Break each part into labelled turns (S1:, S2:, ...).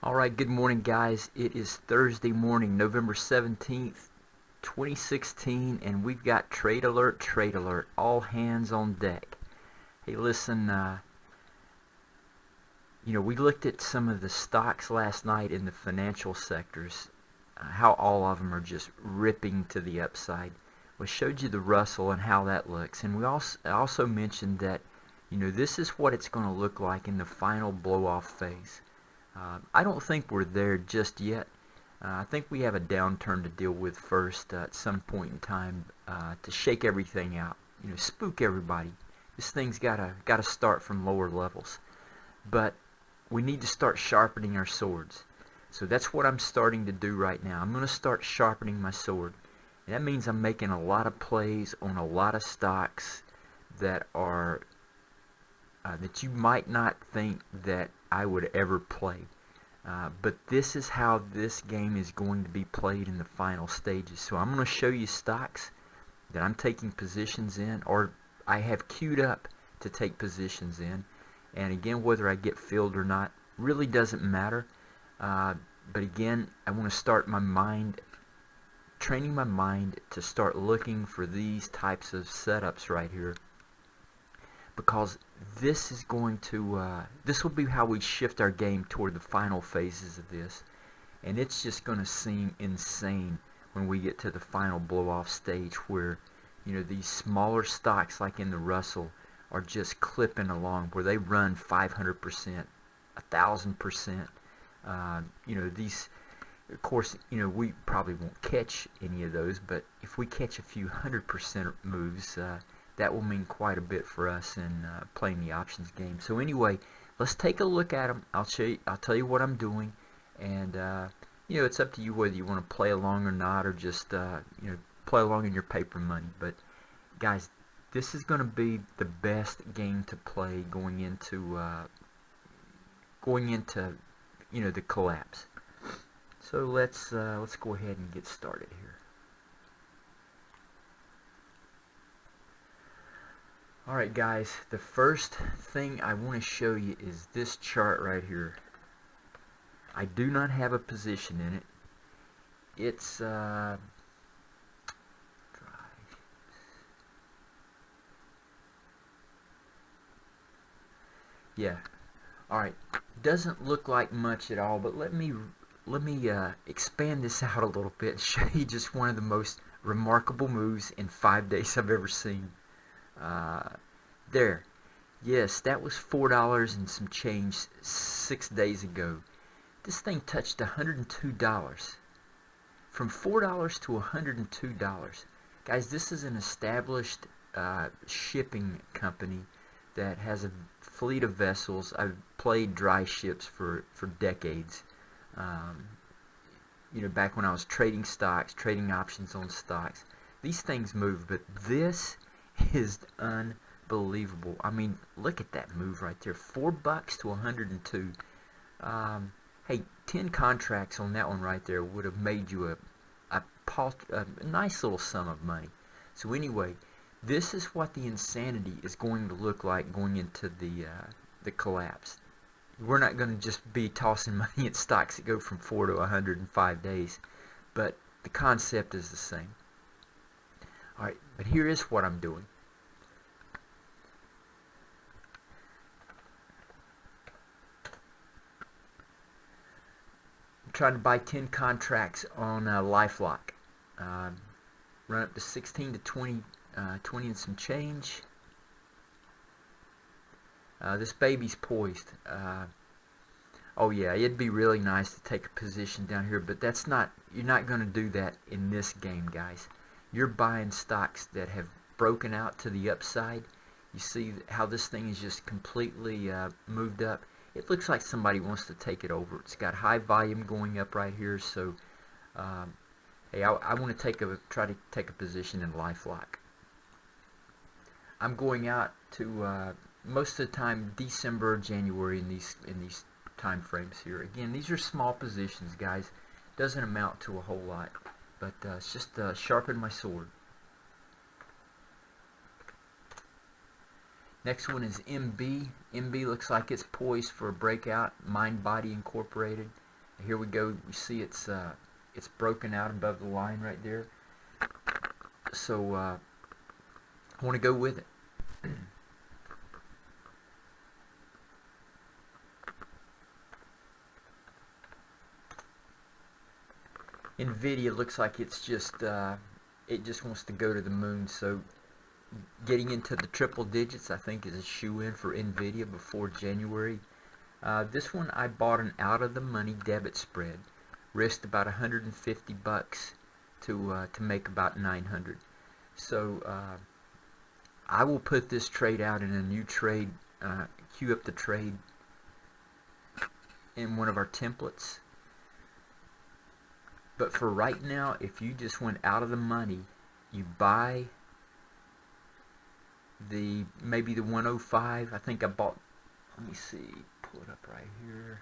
S1: Alright, good morning guys. It is Thursday morning, November 17th, 2016, and we've got trade alert, all hands on deck. Hey listen, we looked at some of the stocks last night in the financial sectors, how all of them are just ripping to the upside. We showed you the Russell and how that looks, and I also mentioned that, this is what it's going to look like in the final blow-off phase. I don't think we're there just yet. I think we have a downturn to deal with first at some point in time to shake everything out, spook everybody. This thing's gotta start from lower levels, but we need to start sharpening our swords. So that's what I'm starting to do right now. I'm going to start sharpening my sword. And that means I'm making a lot of plays on a lot of stocks that are that you might not think that I would ever play. But this is how this game is going to be played in the final stages. So I'm going to show you stocks that I'm taking positions in, or I have queued up to take positions in. And again, whether I get filled or not really doesn't matter. But again, I want to start training my mind to start looking for these types of setups right here, because this will be how we shift our game toward the final phases of this, and it's just going to seem insane when we get to the final blow-off stage where these smaller stocks like in the Russell are just clipping along, where they run 500%, 1,000%. These, of course, we probably won't catch any of those, but if we catch a few 100% moves, that will mean quite a bit for us in playing the options game. So anyway, let's take a look at them. I'll tell you what I'm doing, and it's up to you whether you want to play along or not, or just play along in your paper money. But guys, this is going to be the best game to play going into the collapse. So let's go ahead and get started here. Alright guys, the first thing I want to show you is this chart right here. I do not have a position in it. It's yeah. Alright, doesn't look like much at all, but let me expand this out a little bit and show you just one of the most remarkable moves in 5 days I've ever seen. There. Yes, that was $4 and some change 6 days ago. This thing touched $102. From $4 to $102. Guys, this is an established shipping company that has a fleet of vessels. I've played Dryships for decades. Back when I was trading stocks, trading options on stocks. These things move, but this is unbelievable. I mean, look at that move right there. $4 to 102. Hey, 10 contracts on that one right there would have made you a nice little sum of money. So anyway, this is what the insanity is going to look like going into the collapse. We're not going to just be tossing money at stocks that go from 4 to 100 in 5 days, but the concept is the same. Alright, but here is what I'm doing. I'm trying to buy 10 contracts on Lifeloc. Run up to 16 to 20 and some change. This baby's poised. Oh yeah, it'd be really nice to take a position down here, but you're not going to do that in this game, guys. You're buying stocks that have broken out to the upside. You see how this thing is just completely moved up. It looks like somebody wants to take it over. It's got high volume going up right here, so hey, I want to try to take a position in Lifeloc. I'm going out to most of the time December, January in these time frames here. Again, these are small positions, guys. Doesn't amount to a whole lot, but it's just sharpen my sword. Next one is MB. MB looks like it's poised for a breakout. Mind Body Incorporated. Here we go. We see it's broken out above the line right there. So I want to go with it. Nvidia looks like it's just it just wants to go to the moon. So getting into the triple digits, I think, is a shoe-in for Nvidia before January. This one I bought an out-of-the-money debit spread, risked about 150 bucks to make about 900. So I will put this trade out in a new trade, queue up the trade in one of our templates. But for right now, if you just went out of the money, you buy maybe the 105. I think I bought, let me see, pull it up right here.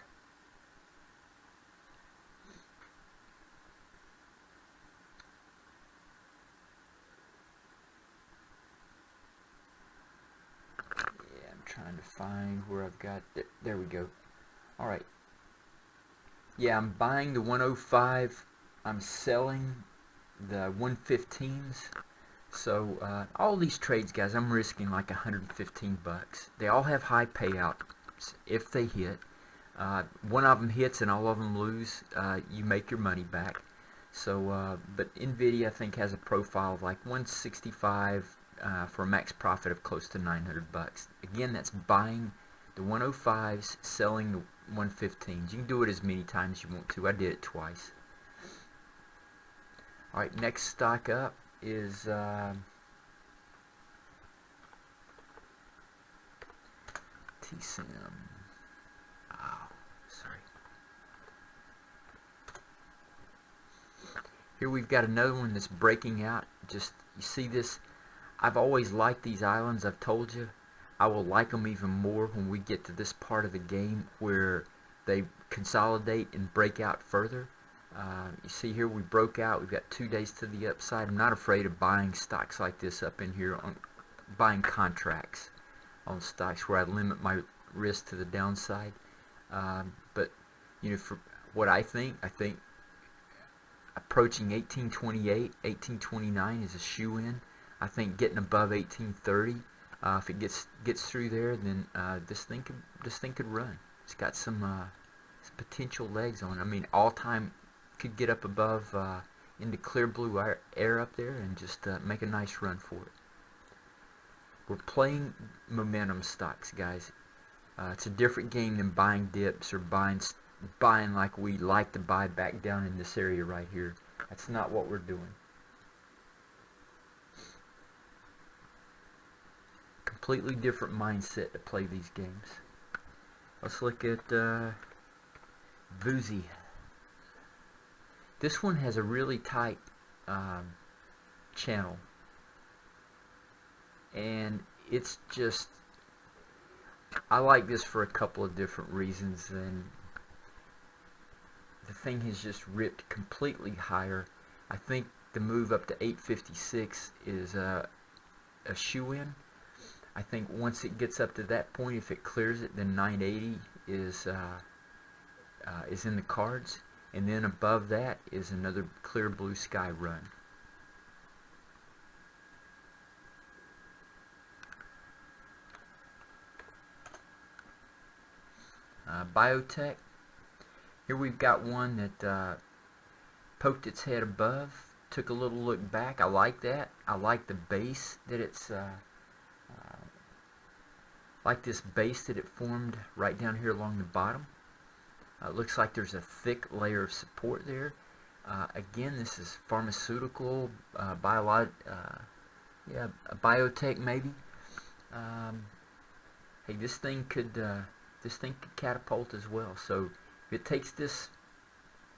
S1: Yeah, I'm trying to find where I've got, there we go. Alright. Yeah, I'm buying the 105. I'm selling the 115s. So all these trades, guys, I'm risking like 115 bucks. They all have high payouts if they hit. One of them hits and all of them lose, you make your money back. So, but Nvidia, I think, has a profile of like 165 for a max profit of close to 900 bucks. Again, that's buying the 105s, selling the 115s. You can do it as many times as you want to. I did it twice. All right, next stock up is TSIM. Oh, sorry. Here we've got another one that's breaking out. Just, you see this? I've always liked these islands. I've told you. I will like them even more when we get to this part of the game where they consolidate and break out further. You see here we broke out. We've got 2 days to the upside. I'm not afraid of buying stocks like this up in here, on buying contracts on stocks where I limit my risk to the downside. But you know, for what I think approaching 1828, 1829 is a shoe-in. I think getting above 1830, if it gets through there, then this thing could run. It's got some potential legs on it. I mean, all time could get up above into clear blue air up there and just make a nice run for it. We're playing momentum stocks, guys. It's a different game than buying dips or buying like we like to buy back down in this area right here. That's not what we're doing. Completely different mindset to play these games. Let's look at Vuzi. This one has a really tight channel, and it's just, I like this for a couple of different reasons. And the thing has just ripped completely higher. I think the move up to 856 is a shoe-in. I think once it gets up to that point, if it clears it, then 980 is in the cards. And then above that is another clear blue sky run. Biotech. Here we've got one that poked its head above, took a little look back. I like that. I like the base that it's like this base that it formed right down here along the bottom. Looks like there's a thick layer of support there. Again, this is pharmaceutical, biotech maybe. Hey, this thing could catapult as well. So if it takes this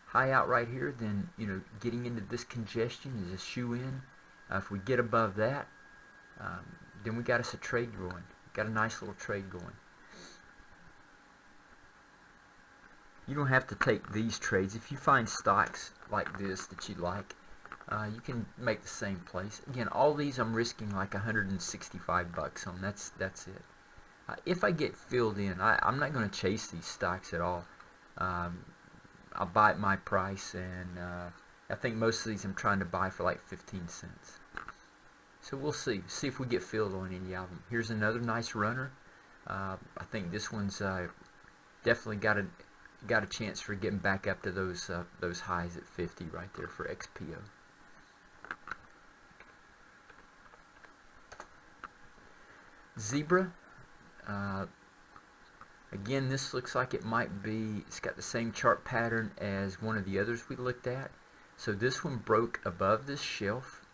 S1: high out right here, then you know, getting into this congestion is a shoe-in. If we get above that, then we got us a trade going. Got a nice little trade going. You don't have to take these trades. If you find stocks like this that you like, you can make the same place. Again, all these I'm risking like 165 bucks on. That's it. If I get filled in, I'm not going to chase these stocks at all. I'll buy at my price, and I think most of these I'm trying to buy for like 15 cents. So we'll see if we get filled on any of them. Here's another nice runner. I think this one's definitely got a chance for getting back up to those highs at 50 right there for XPO. Zebra. Again, this looks like it might be, it's got the same chart pattern as one of the others we looked at. So this one broke above this shelf.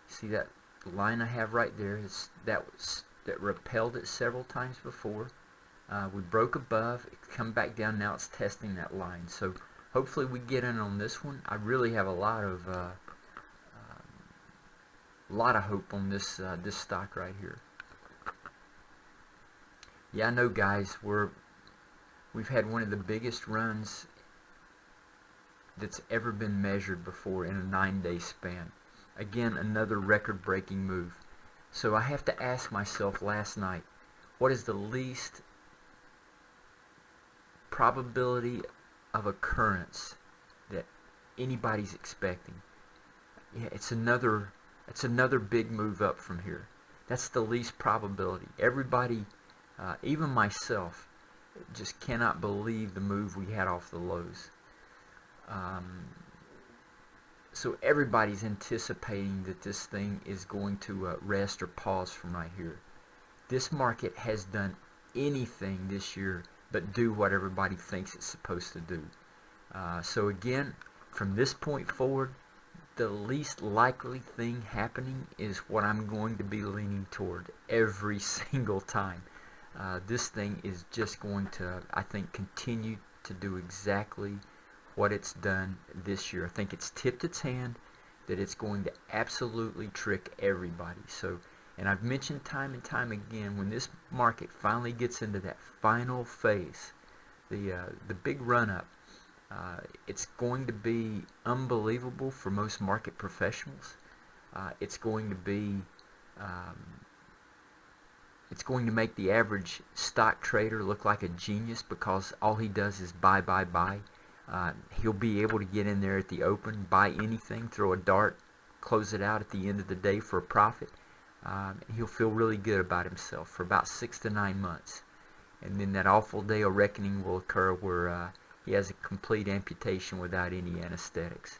S1: See that line I have right there? That repelled it several times before. We broke above, it's come back down, now it's testing that line. So hopefully we get in on this one. I really have a lot of hope on this this stock right here. Yeah, I know, guys, we've had one of the biggest runs that's ever been measured before in a 9-day span. Again, another record-breaking move. So I have to ask myself last night, what is the least probability of occurrence that anybody's expecting? Yeah, it's another big move up from here. That's the least probability. Everybody, even myself, just cannot believe the move we had off the lows. So everybody's anticipating that this thing is going to rest or pause from right here. This market has done anything this year but do what everybody thinks it's supposed to do. So again, from this point forward, the least likely thing happening is what I'm going to be leaning toward every single time. This thing is just going to, I think, continue to do exactly what it's done this year. I think it's tipped its hand that it's going to absolutely trick everybody. So, and I've mentioned time and time again, when this market finally gets into that final phase, the big run up, it's going to be unbelievable for most market professionals. It's going to be it's going to make the average stock trader look like a genius, because all he does is buy, buy, buy. He'll be able to get in there at the open, buy anything, throw a dart, close it out at the end of the day for a profit. He'll feel really good about himself for about 6 to 9 months. And then that awful day of reckoning will occur where he has a complete amputation without any anesthetics.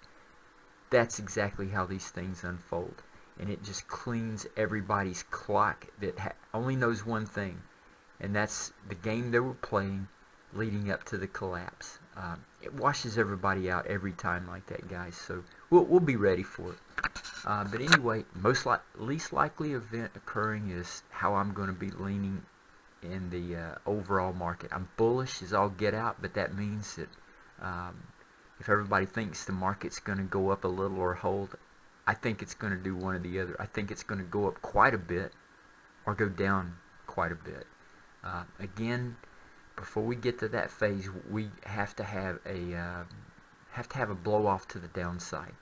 S1: That's exactly how these things unfold. And it just cleans everybody's clock that only knows one thing, and that's the game they were playing leading up to the collapse. It washes everybody out every time like that, guys. So we'll be ready for it. But anyway, least likely event occurring is how I'm going to be leaning in the overall market. I'm bullish as all get out, but that means that if everybody thinks the market's going to go up a little or hold, I think it's going to do one or the other. I think it's going to go up quite a bit or go down quite a bit. Again, before we get to that phase, we have to have a blow off to the downside,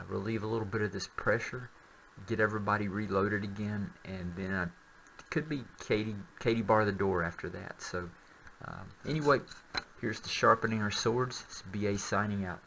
S1: relieve a little bit of this pressure, get everybody reloaded again, and then it could be Katie bar the door after that. So anyway, here's to sharpening our swords. It's BA signing out.